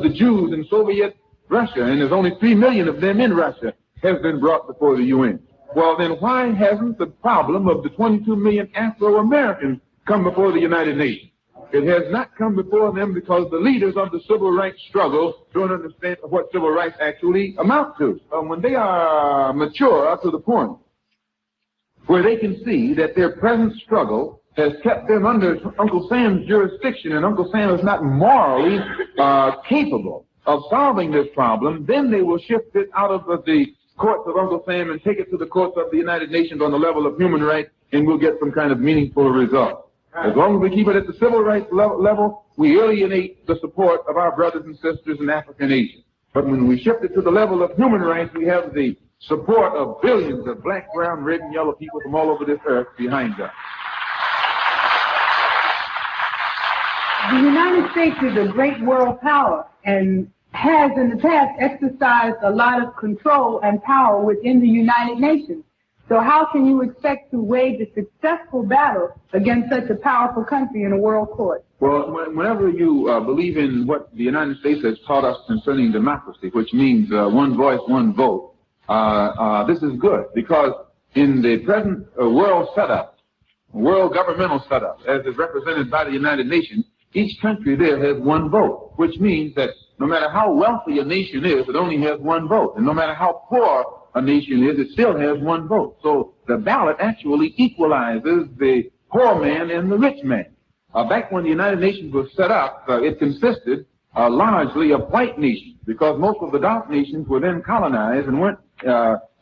the Jews in Soviet Russia, and there's only 3 million of them in Russia, has been brought before the UN. Well, then why hasn't the problem of the 22 million Afro-Americans come before the United Nations? It has not come before them because the leaders of the civil rights struggle don't understand what civil rights actually amount to. When they are mature to the point where they can see that their present struggle has kept them under Uncle Sam's jurisdiction, and Uncle Sam is not morally capable of solving this problem, then they will shift it out of the courts of Uncle Sam and take it to the courts of the United Nations on the level of human rights, and we'll get some kind of meaningful result. As long as we keep it at the civil rights level, we alienate the support of our brothers and sisters in Africa and Asia. But when we shift it to the level of human rights, we have the support of billions of black, brown, red, and yellow people from all over this earth behind us. The United States is a great world power and has in the past exercised a lot of control and power within the United Nations. So how can you expect to wage a successful battle against such a powerful country in a world court? Well, whenever you believe in what the United States has taught us concerning democracy, which means one voice, one vote, this is good, because in the present world setup, world governmental setup, as is represented by the United Nations, each country there has one vote, which means that no matter how wealthy a nation is, it only has one vote. And no matter how poor a nation is, it still has one vote. So the ballot actually equalizes the poor man and the rich man. Back when the United Nations was set up, it consisted largely of white nations, because most of the dark nations were then colonized and weren't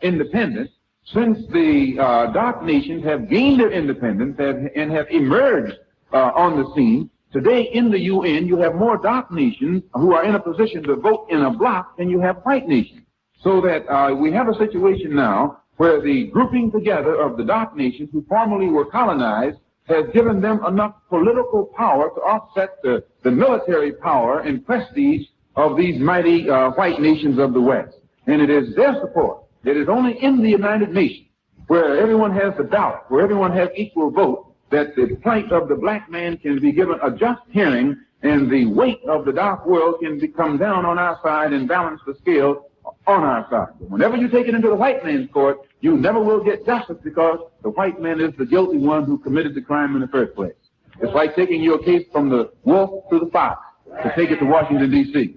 independent. Since the dark nations have gained their independence and have emerged on the scene, today in the UN you have more dark nations who are in a position to vote in a bloc than you have white nations. So that we have a situation now where the grouping together of the dark nations who formerly were colonized has given them enough political power to offset the military power and prestige of these mighty white nations of the West. And it is their support. It is only in the United Nations, where everyone has the ballot, where everyone has equal vote, that the plight of the black man can be given a just hearing, and the weight of the dark world can come down on our side and balance the scale on our side. But whenever you take it into the white man's court, you never will get justice, because the white man is the guilty one who committed the crime in the first place. It's like taking your case from the wolf to the fox to take it to Washington, D.C.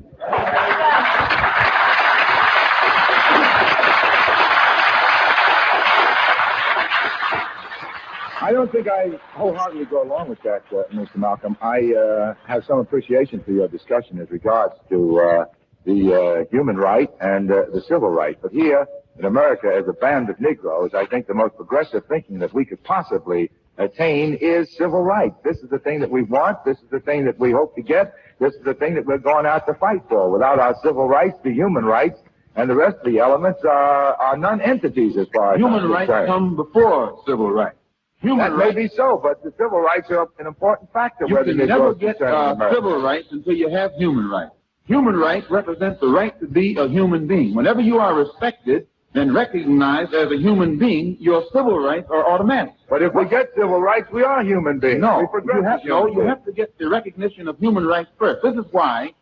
I don't think I wholeheartedly go along with that, Mr. Malcolm. I have some appreciation for your discussion as regards to the human right and the civil right. But here in America, as a band of Negroes, I think the most progressive thinking that we could possibly attain is civil rights. This is the thing that we want. This is the thing that we hope to get. This is the thing that we're going out to fight for. Without our civil rights, the human rights, and the rest of the elements are non-entities as far as human rights come before civil rights. That may be so, but the civil rights are an important factor. You can never get civil rights until you have human rights. Human rights represent the right to be a human being. Whenever you are respected and recognized as a human being, your civil rights are automatic. But if we get civil rights, we are human beings. No, you have to get the recognition of human rights first. This is why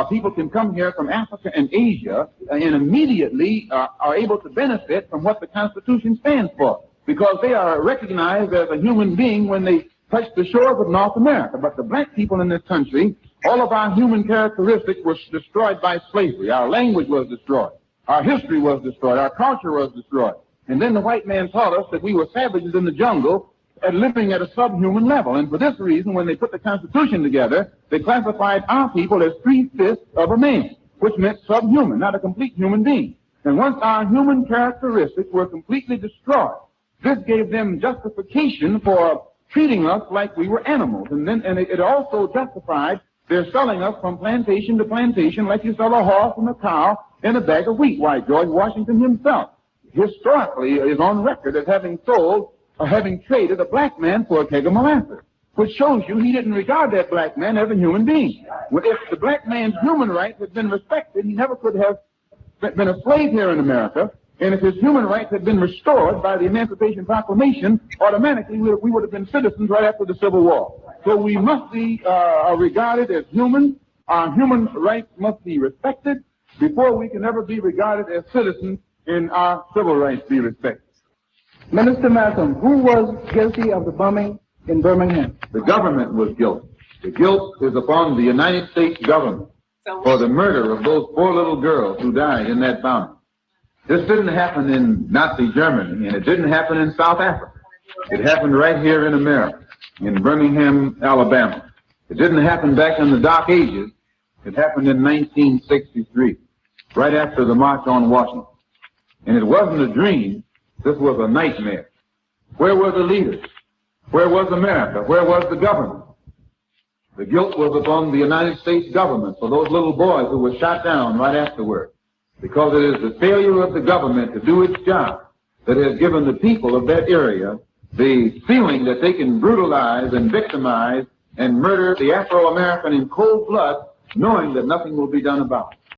people can come here from Africa and Asia and immediately are able to benefit from what the Constitution stands for, because they are recognized as a human being when they touch the shores of North America. But the black people in this country, all of our human characteristics were destroyed by slavery. Our language was destroyed. Our history was destroyed. Our culture was destroyed. And then the white man taught us that we were savages in the jungle and living at a subhuman level. And for this reason, when they put the Constitution together, they classified our people as 3/5 of a man, which meant subhuman, not a complete human being. And once our human characteristics were completely destroyed, this gave them justification for treating us like we were animals. And it also justified their selling us from plantation to plantation like you sell a horse and a cow and a bag of wheat. Why, George Washington himself historically is on record as having sold or having traded a black man for a keg of molasses, which shows you he didn't regard that black man as a human being. Well, if the black man's human rights had been respected, he never could have been a slave here in America. And if his human rights had been restored by the Emancipation Proclamation, automatically we would have been citizens right after the Civil War. So we must be regarded as human, our human rights must be respected before we can ever be regarded as citizens and our civil rights be respected. Minister Malcolm, who was guilty of the bombing in Birmingham? The government was guilty. The guilt is upon the United States government for the murder of those poor little girls who died in that bombing. This didn't happen in Nazi Germany, and it didn't happen in South Africa. It happened right here in America, in Birmingham, Alabama. It didn't happen back in the Dark Ages. It happened in 1963, right after the March on Washington. And it wasn't a dream. This was a nightmare. Where were the leaders? Where was America? Where was the government? The guilt was upon the United States government for those little boys who were shot down right afterward, because it is the failure of the government to do its job that has given the people of that area the feeling that they can brutalize and victimize and murder the Afro-American in cold blood, knowing that nothing will be done about it.